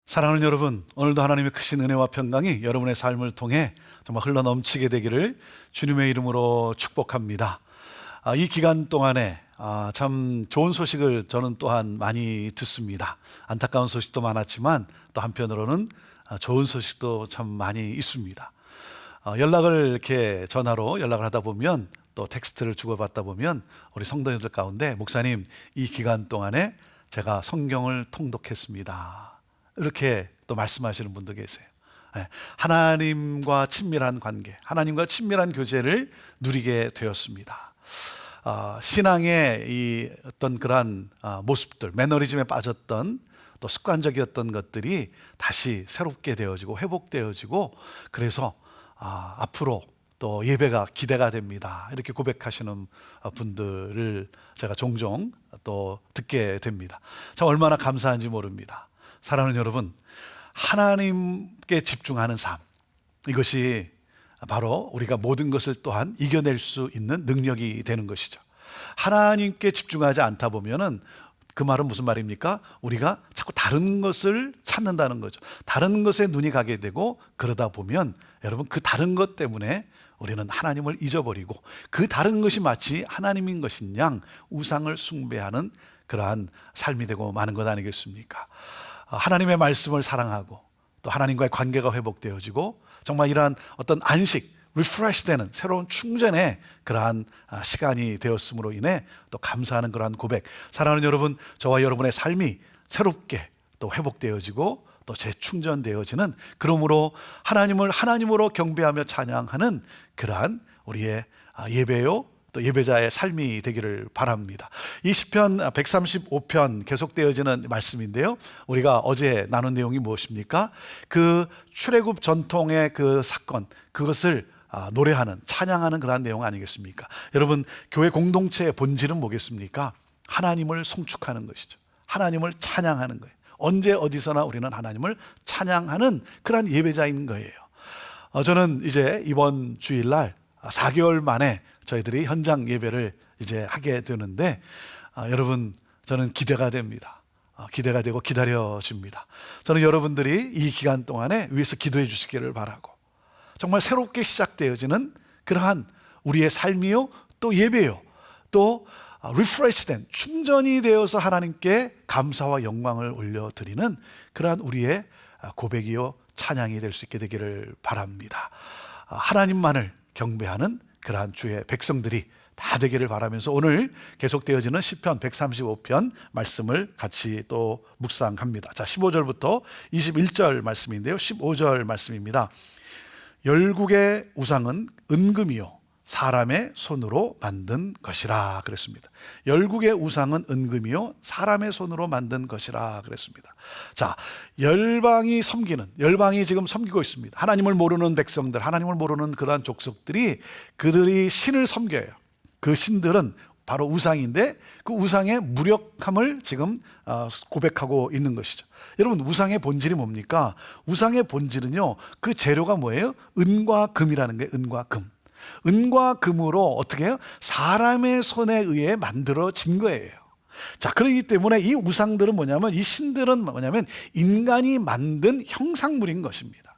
사랑하는 여러분, 오늘도 하나님의 크신 은혜와 평강이 여러분의 삶을 통해 정말 흘러넘치게 되기를 주님의 이름으로 축복합니다. 이 기간 동안에 참 좋은 소식을 저는 또한 많이 듣습니다. 안타까운 소식도 많았지만 또 한편으로는 좋은 소식도 참 많이 있습니다. 연락을 이렇게 전화로 연락을 하다 보면 또 텍스트를 주고받다 보면 우리 성도님들 가운데 목사님, 이 기간 동안에 제가 성경을 통독했습니다, 이렇게 또 말씀하시는 분도 계세요. 하나님과 친밀한 관계, 하나님과 친밀한 교제를 누리게 되었습니다. 신앙의 이 어떤 그러한 모습들, 매너리즘에 빠졌던 또 습관적이었던 것들이 다시 새롭게 되어지고 회복되어지고, 그래서 앞으로 또 예배가 기대가 됩니다, 이렇게 고백하시는 분들을 제가 종종 또 듣게 됩니다. 참 얼마나 감사한지 모릅니다. 사랑하는 여러분, 하나님께 집중하는 삶, 이것이 바로 우리가 모든 것을 또한 이겨낼 수 있는 능력이 되는 것이죠. 하나님께 집중하지 않다 보면은 그 말은 무슨 말입니까? 우리가 자꾸 다른 것을 찾는다는 거죠. 다른 것에 눈이 가게 되고, 그러다 보면 여러분, 그 다른 것 때문에 우리는 하나님을 잊어버리고, 그 다른 것이 마치 하나님인 것인 양 우상을 숭배하는 그러한 삶이 되고 마는 것 아니겠습니까? 하나님의 말씀을 사랑하고 또 하나님과의 관계가 회복되어지고, 정말 이러한 어떤 안식, 리프레시 되는 새로운 충전의 그러한 시간이 되었음으로 인해 또 감사하는 그러한 고백. 사랑하는 여러분, 저와 여러분의 삶이 새롭게 또 회복되어지고 또 재충전되어지는, 그러므로 하나님을 하나님으로 경배하며 찬양하는 그러한 우리의 예배요 또 예배자의 삶이 되기를 바랍니다. 이 시편 135편 계속되어지는 말씀인데요, 우리가 어제 나눈 내용이 무엇입니까? 그 출애굽 전통의 그 사건, 그것을 노래하는, 찬양하는 그러한 내용 아니겠습니까? 여러분, 교회 공동체의 본질은 뭐겠습니까? 하나님을 송축하는 것이죠. 하나님을 찬양하는 거예요. 언제 어디서나 우리는 하나님을 찬양하는 그러한 예배자인 거예요. 저는 이제 이번 주일날 4개월 만에 저희들이 현장 예배를 이제 하게 되는데, 여러분, 저는 기대가 됩니다. 기대가 되고 기다려집니다. 저는 여러분들이 이 기간 동안에 위해서 기도해 주시기를 바라고, 정말 새롭게 시작되어지는 그러한 우리의 삶이요 또 예배요 또 리프레시된, 충전이 되어서 하나님께 감사와 영광을 올려드리는 그러한 우리의 고백이요 찬양이 될 수 있게 되기를 바랍니다. 하나님만을 경배하는 그러한 주의 백성들이 다 되기를 바라면서 오늘 계속되어지는 시편 135편 말씀을 같이 또 묵상합니다. 자, 15절부터 21절 말씀인데요, 15절 말씀입니다. 열국의 우상은 은금이요 사람의 손으로 만든 것이라 그랬습니다. 열국의 우상은 은금이요 사람의 손으로 만든 것이라 그랬습니다. 자, 열방이 지금 섬기고 있습니다. 하나님을 모르는 백성들, 하나님을 모르는 그러한 족속들이 그들이 신을 섬겨요. 그 신들은 바로 우상인데, 그 우상의 무력함을 지금 고백하고 있는 것이죠. 여러분, 우상의 본질이 뭡니까? 우상의 본질은요, 그 재료가 뭐예요? 은과 금이라는 거예요. 은과 금. 은과 금으로 어떻게 해요? 사람의 손에 의해 만들어진 거예요. 자, 그렇기 때문에 이 우상들은 뭐냐면, 이 신들은 뭐냐면 인간이 만든 형상물인 것입니다.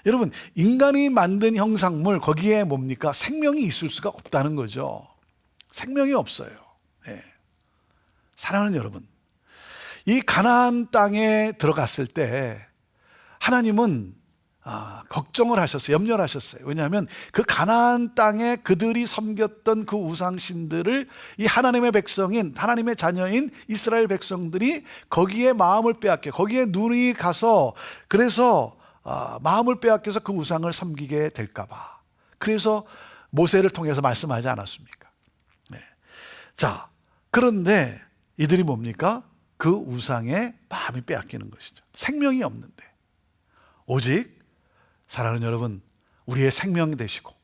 여러분, 인간이 만든 형상물, 거기에 뭡니까? 생명이 있을 수가 없다는 거죠. 생명이 없어요. 네. 사랑하는 여러분, 이 가나안 땅에 들어갔을 때 하나님은 걱정을 하셨어요. 염려를 하셨어요. 왜냐하면 그 가나안 땅에 그들이 섬겼던 그 우상신들을 이 하나님의 백성인, 하나님의 자녀인 이스라엘 백성들이 거기에 마음을 빼앗겨, 거기에 눈이 가서, 그래서 마음을 빼앗겨서 그 우상을 섬기게 될까 봐, 그래서 모세를 통해서 말씀하지 않았습니까? 네. 자, 그런데 이들이 뭡니까? 그 우상에 마음이 빼앗기는 것이죠. 생명이 없는데, 오직 사랑하는 여러분, 우리의 생명이 되시고,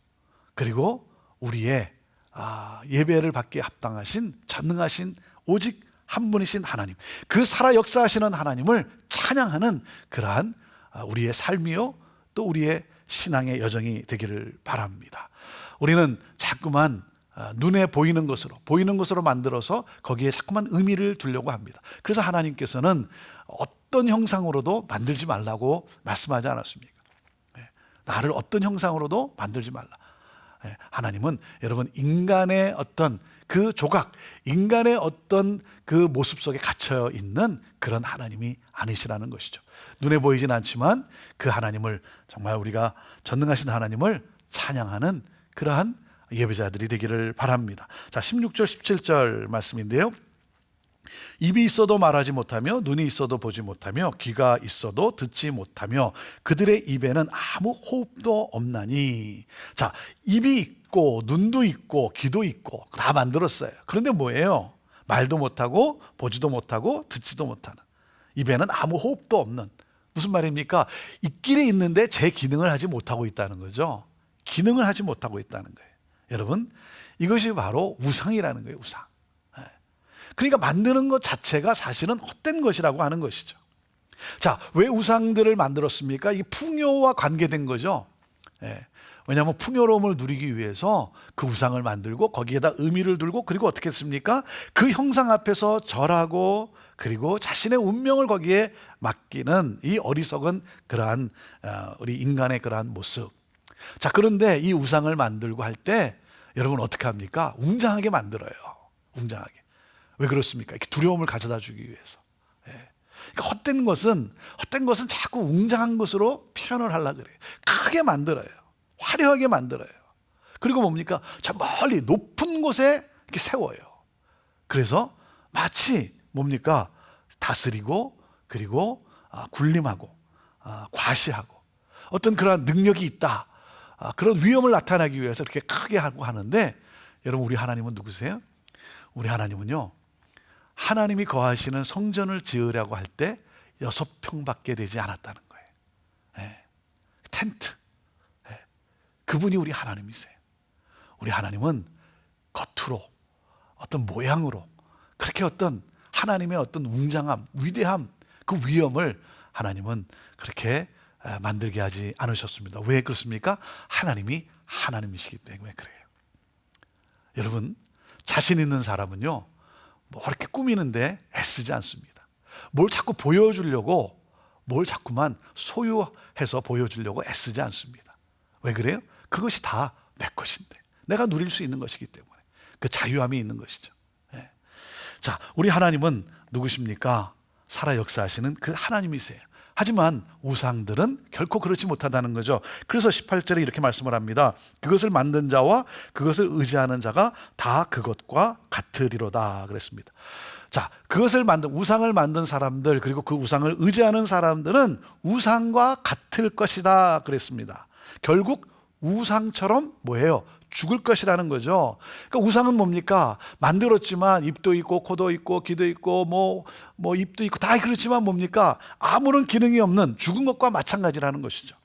그리고 우리의 예배를 받기에 합당하신, 전능하신 오직 한 분이신 하나님, 그 살아 역사하시는 하나님을 찬양하는 그러한 우리의 삶이요 또 우리의 신앙의 여정이 되기를 바랍니다. 우리는 자꾸만 눈에 보이는 것으로 만들어서 거기에 자꾸만 의미를 두려고 합니다. 그래서 하나님께서는 어떤 형상으로도 만들지 말라고 말씀하지 않았습니까? 나를 어떤 형상으로도 만들지 말라. 하나님은 여러분 인간의 어떤 그 조각, 인간의 어떤 그 모습 속에 갇혀 있는 그런 하나님이 아니시라는 것이죠. 눈에 보이진 않지만 그 하나님을, 정말 우리가 전능하신 하나님을 찬양하는 그러한 예배자들이 되기를 바랍니다. 자, 16절 17절 말씀인데요. 입이 있어도 말하지 못하며 눈이 있어도 보지 못하며 귀가 있어도 듣지 못하며 그들의 입에는 아무 호흡도 없나니. 자, 입이 있고 눈도 있고 귀도 있고 다 만들었어요. 그런데 뭐예요? 말도 못하고 보지도 못하고 듣지도 못하는, 입에는 아무 호흡도 없는. 무슨 말입니까? 있기는 있는데 제 기능을 하지 못하고 있다는 거죠. 기능을 하지 못하고 있다는 거예요. 여러분, 이것이 바로 우상이라는 거예요. 우상. 그러니까 만드는 것 자체가 사실은 헛된 것이라고 하는 것이죠. 자, 왜 우상들을 만들었습니까? 이게 풍요와 관계된 거죠. 왜냐하면 풍요로움을 누리기 위해서 그 우상을 만들고 거기에다 의미를 두고, 그리고 어떻게 했습니까? 그 형상 앞에서 절하고 그리고 자신의 운명을 거기에 맡기는 이 어리석은 그러한 우리 인간의 그러한 모습. 자, 그런데 이 우상을 만들고 할 때 여러분 어떻게 합니까? 웅장하게 만들어요. 웅장하게. 왜 그렇습니까? 이렇게 두려움을 가져다 주기 위해서. 그러니까 헛된 것은 자꾸 웅장한 것으로 표현을 하려고 그래요. 크게 만들어요. 화려하게 만들어요. 그리고 뭡니까? 저 멀리 높은 곳에 이렇게 세워요. 그래서 마치 뭡니까? 다스리고 그리고 군림하고 과시하고 어떤 그런 능력이 있다, 그런 위험을 나타내기 위해서 이렇게 크게 하고 하는데, 여러분 우리 하나님은 누구세요? 우리 하나님은요, 하나님이 거하시는 성전을 지으려고 할 때 6평밖에 되지 않았다는 거예요. 텐트. 그분이 우리 하나님이세요. 우리 하나님은 겉으로 어떤 모양으로 그렇게 어떤 하나님의 어떤 웅장함, 위대함, 그 위엄을 하나님은 그렇게 만들게 하지 않으셨습니다. 왜 그렇습니까? 하나님이 하나님이시기 때문에 그래요. 여러분, 자신 있는 사람은요, 뭐 이렇게 꾸미는데 애쓰지 않습니다. 뭘 자꾸 보여주려고, 뭘 자꾸만 소유해서 보여주려고 애쓰지 않습니다. 왜 그래요? 그것이 다 내 것인데, 내가 누릴 수 있는 것이기 때문에 그 자유함이 있는 것이죠. 자, 우리 하나님은 누구십니까? 살아 역사하시는 그 하나님이세요. 하지만 우상들은 결코 그렇지 못하다는 거죠. 그래서 18절에 이렇게 말씀을 합니다. 그것을 만든 자와 그것을 의지하는 자가 다 그것과 같으리로다 그랬습니다. 자, 그것을 만든, 우상을 만든 사람들, 그리고 그 우상을 의지하는 사람들은 우상과 같을 것이다 그랬습니다. 결국 우상처럼 뭐예요? 죽을 것이라는 거죠. 그러니까 우상은 뭡니까? 만들었지만 입도 있고 코도 있고 귀도 있고 뭐 입도 있고 다 그렇지만 뭡니까? 아무런 기능이 없는 죽은 것과 마찬가지라는 것이죠.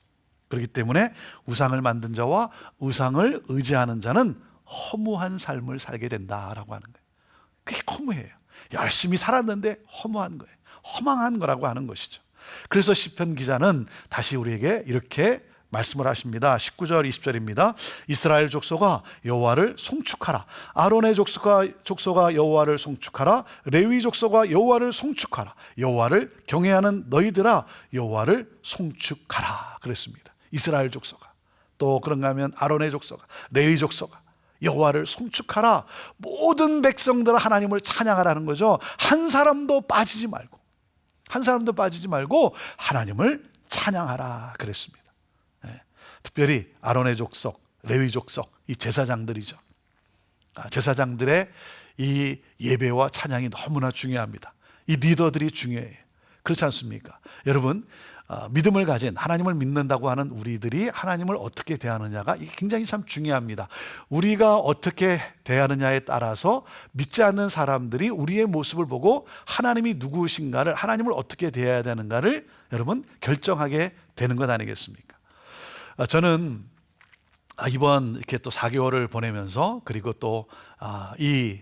그렇기 때문에 우상을 만든 자와 우상을 의지하는 자는 허무한 삶을 살게 된다라고 하는 거예요. 그게 허무해요. 열심히 살았는데 허무한 거예요. 허망한 거라고 하는 것이죠. 그래서 시편 기자는 다시 우리에게 이렇게 말씀을 하십니다. 19절 20절입니다. 이스라엘 족속아 여호와를 송축하라. 아론의 족속아 여호와를 송축하라. 레위 족속아 여호와를 송축하라. 여호와를 경외하는 너희들아 여호와를 송축하라 그랬습니다. 이스라엘 족속아, 또 그런가 하면 아론의 족속아, 레위 족속아 여호와를 송축하라. 모든 백성들아 하나님을 찬양하라는 거죠. 한 사람도 빠지지 말고 하나님을 찬양하라 그랬습니다. 특별히 아론의 족속, 레위 족속, 이 제사장들이죠. 제사장들의 이 예배와 찬양이 너무나 중요합니다. 이 리더들이 중요해요. 그렇지 않습니까? 여러분, 믿음을 가진, 하나님을 믿는다고 하는 우리들이 하나님을 어떻게 대하느냐가 이게 굉장히 참 중요합니다. 우리가 어떻게 대하느냐에 따라서 믿지 않는 사람들이 우리의 모습을 보고 하나님이 누구신가를, 하나님을 어떻게 대해야 되는가를 여러분 결정하게 되는 것 아니겠습니까? 저는 이번 이렇게 또 4개월을 보내면서, 그리고 또 이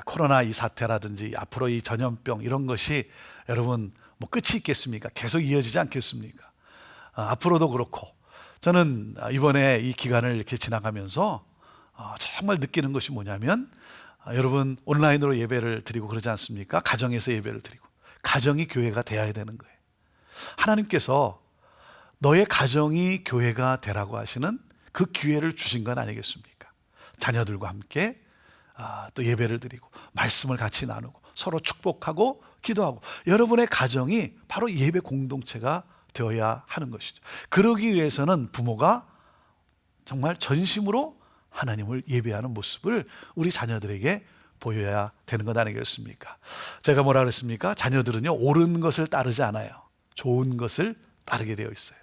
코로나 이 사태라든지 앞으로 이 전염병 이런 것이 여러분 뭐 끝이 있겠습니까? 계속 이어지지 않겠습니까? 앞으로도 그렇고, 저는 이번에 이 기간을 이렇게 지나가면서 정말 느끼는 것이 뭐냐면, 여러분 온라인으로 예배를 드리고 그러지 않습니까? 가정에서 예배를 드리고, 가정이 교회가 되어야 되는 거예요. 하나님께서 너의 가정이 교회가 되라고 하시는 그 기회를 주신 건 아니겠습니까? 자녀들과 함께 또 예배를 드리고 말씀을 같이 나누고 서로 축복하고 기도하고, 여러분의 가정이 바로 예배 공동체가 되어야 하는 것이죠. 그러기 위해서는 부모가 정말 전심으로 하나님을 예배하는 모습을 우리 자녀들에게 보여야 되는 것 아니겠습니까? 제가 뭐라 그랬습니까? 자녀들은요, 옳은 것을 따르지 않아요. 좋은 것을 따르게 되어 있어요.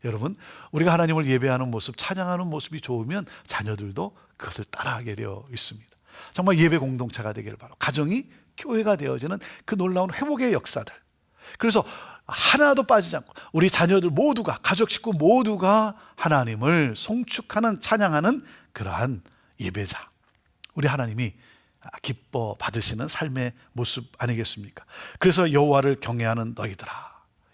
여러분, 우리가 하나님을 예배하는 모습, 찬양하는 모습이 좋으면 자녀들도 그것을 따라하게 되어 있습니다. 정말 예배 공동체가 되기를 바라고, 가정이 교회가 되어지는 그 놀라운 회복의 역사들. 그래서 하나도 빠지지 않고 우리 자녀들 모두가, 가족 식구 모두가 하나님을 송축하는, 찬양하는 그러한 예배자, 우리 하나님이 기뻐 받으시는 삶의 모습 아니겠습니까? 그래서 여호와를 경외하는 너희들아,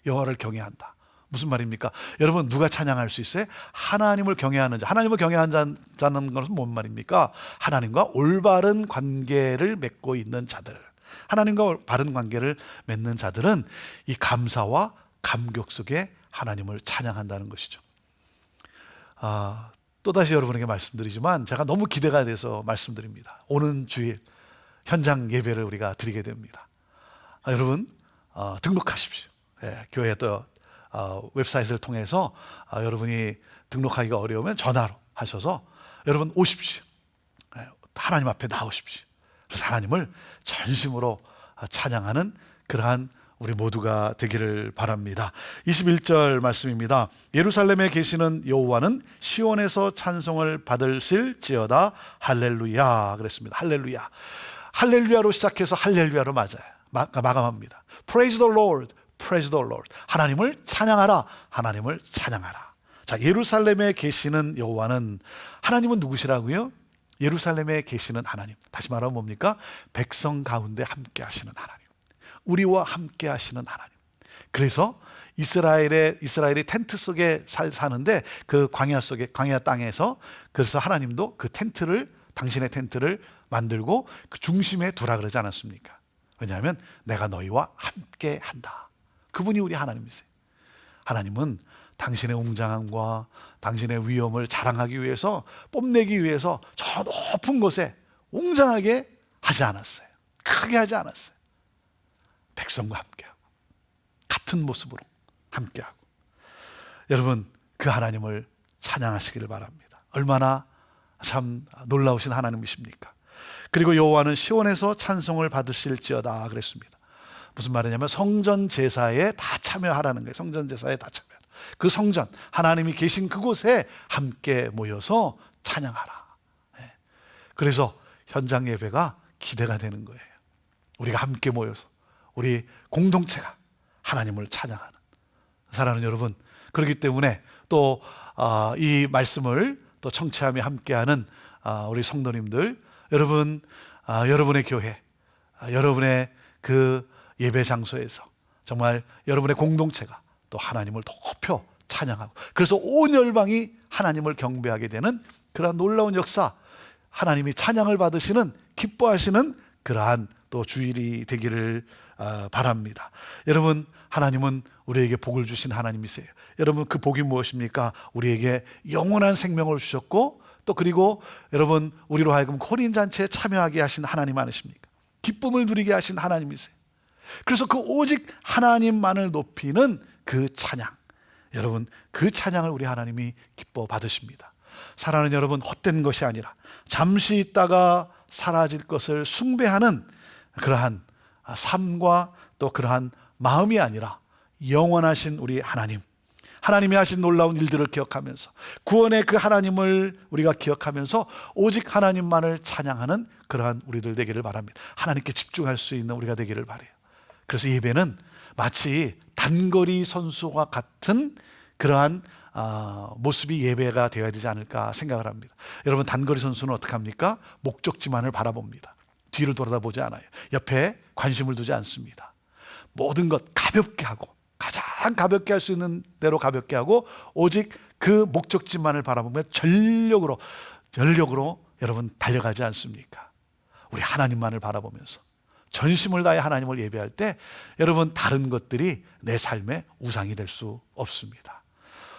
여호와를 경외한다. 무슨 말입니까? 여러분, 누가 찬양할 수 있어요? 하나님을 경외하는 자. 하나님을 경외하는 자는 것은 뭔 말입니까? 하나님과 올바른 관계를 맺고 있는 자들, 하나님과 바른 관계를 맺는 자들은 이 감사와 감격 속에 하나님을 찬양한다는 것이죠. 또다시 여러분에게 말씀드리지만 제가 너무 기대가 돼서 말씀드립니다. 오는 주일 현장 예배를 우리가 드리게 됩니다. 여러분, 등록하십시오. 교회 또 웹사이트를 통해서 여러분이 등록하기가 어려우면 전화로 하셔서 여러분 오십시오. 하나님 앞에 나오십시오. 그래서 하나님을 전심으로 찬양하는 그러한 우리 모두가 되기를 바랍니다. 21절 말씀입니다. 예루살렘에 계시는 여호와는 시온에서 찬송을 받으실지어다. 할렐루야 그랬습니다. 할렐루야. 할렐루야로 시작해서 할렐루야로 마감합니다. Praise the Lord, Praise the Lord. 하나님을 찬양하라, 하나님을 찬양하라. 자, 예루살렘에 계시는 여호와는, 하나님은 누구시라고요? 예루살렘에 계시는 하나님. 다시 말하면 뭡니까? 백성 가운데 함께 하시는 하나님, 우리와 함께 하시는 하나님. 그래서 이스라엘이 텐트 속에 사는데, 그 광야 속에, 광야 땅에서, 그래서 하나님도 그 텐트를, 당신의 텐트를 만들고 그 중심에 두라 그러지 않았습니까? 왜냐하면 내가 너희와 함께 한다. 그분이 우리 하나님이세요. 하나님은 당신의 웅장함과 당신의 위엄을 자랑하기 위해서, 뽐내기 위해서 저 높은 곳에 웅장하게 하지 않았어요. 크게 하지 않았어요. 백성과 함께하고 같은 모습으로 함께하고, 여러분, 그 하나님을 찬양하시기를 바랍니다. 얼마나 참 놀라우신 하나님이십니까? 그리고 여호와는 시온에서 찬송을 받으실지어다 그랬습니다. 무슨 말이냐면 성전 제사에 다 참여하라는 거예요. 성전 제사에 다 참여. 그 성전, 하나님이 계신 그곳에 함께 모여서 찬양하라. 그래서 현장 예배가 기대가 되는 거예요. 우리가 함께 모여서 우리 공동체가 하나님을 찬양하는, 사랑하는 여러분, 그렇기 때문에 또 이 말씀을 또 청취하며 함께하는 우리 성도님들, 여러분, 여러분의 교회, 여러분의 그 예배 장소에서 정말 여러분의 공동체가 또 하나님을 높여 찬양하고, 그래서 온 열방이 하나님을 경배하게 되는 그러한 놀라운 역사, 하나님이 찬양을 받으시는, 기뻐하시는 그러한 또 주일이 되기를 바랍니다. 여러분, 하나님은 우리에게 복을 주신 하나님이세요. 여러분, 그 복이 무엇입니까? 우리에게 영원한 생명을 주셨고, 또 그리고 여러분, 우리로 하여금 혼인잔치에 참여하게 하신 하나님 아니십니까? 기쁨을 누리게 하신 하나님이세요. 그래서 그 오직 하나님만을 높이는 그 찬양, 여러분, 그 찬양을 우리 하나님이 기뻐 받으십니다. 사랑하는 여러분, 헛된 것이 아니라 잠시 있다가 사라질 것을 숭배하는 그러한 삶과 또 그러한 마음이 아니라 영원하신 우리 하나님, 하나님이 하신 놀라운 일들을 기억하면서, 구원의 그 하나님을 우리가 기억하면서 오직 하나님만을 찬양하는 그러한 우리들 되기를 바랍니다. 하나님께 집중할 수 있는 우리가 되기를 바라요. 그래서 예배는 마치 단거리 선수와 같은 그러한 모습이 예배가 되어야 되지 않을까 생각을 합니다. 여러분, 단거리 선수는 어떻게 합니까? 목적지만을 바라봅니다. 뒤를 돌아다보지 않아요. 옆에 관심을 두지 않습니다. 모든 것 가볍게 하고, 가장 가볍게 할 수 있는 대로 가볍게 하고, 오직 그 목적지만을 바라보며 전력으로 여러분 달려가지 않습니까? 우리 하나님만을 바라보면서 전심을 다해 하나님을 예배할 때 여러분 다른 것들이 내 삶의 우상이 될 수 없습니다.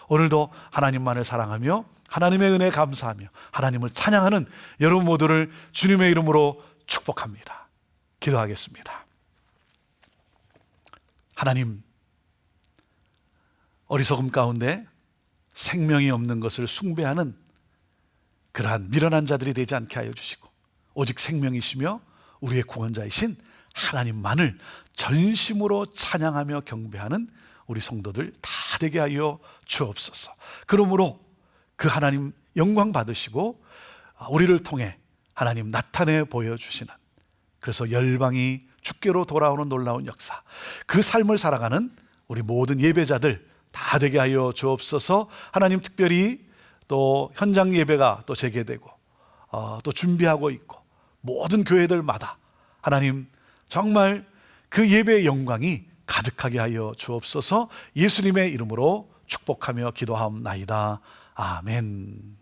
오늘도 하나님만을 사랑하며 하나님의 은혜에 감사하며 하나님을 찬양하는 여러분 모두를 주님의 이름으로 축복합니다. 기도하겠습니다. 하나님, 어리석음 가운데 생명이 없는 것을 숭배하는 그러한 미련한 자들이 되지 않게 하여 주시고 오직 생명이시며 우리의 구원자이신 하나님만을 전심으로 찬양하며 경배하는 우리 성도들 다 되게 하여 주옵소서. 그러므로 그 하나님 영광 받으시고 우리를 통해 하나님 나타내 보여주시는, 그래서 열방이 주께로 돌아오는 놀라운 역사, 그 삶을 살아가는 우리 모든 예배자들 다 되게 하여 주옵소서. 하나님, 특별히 또 현장 예배가 또 재개되고 또 준비하고 있고 모든 교회들마다 하나님 정말 그 예배의 영광이 가득하게 하여 주옵소서. 예수님의 이름으로 축복하며 기도하옵나이다. 아멘.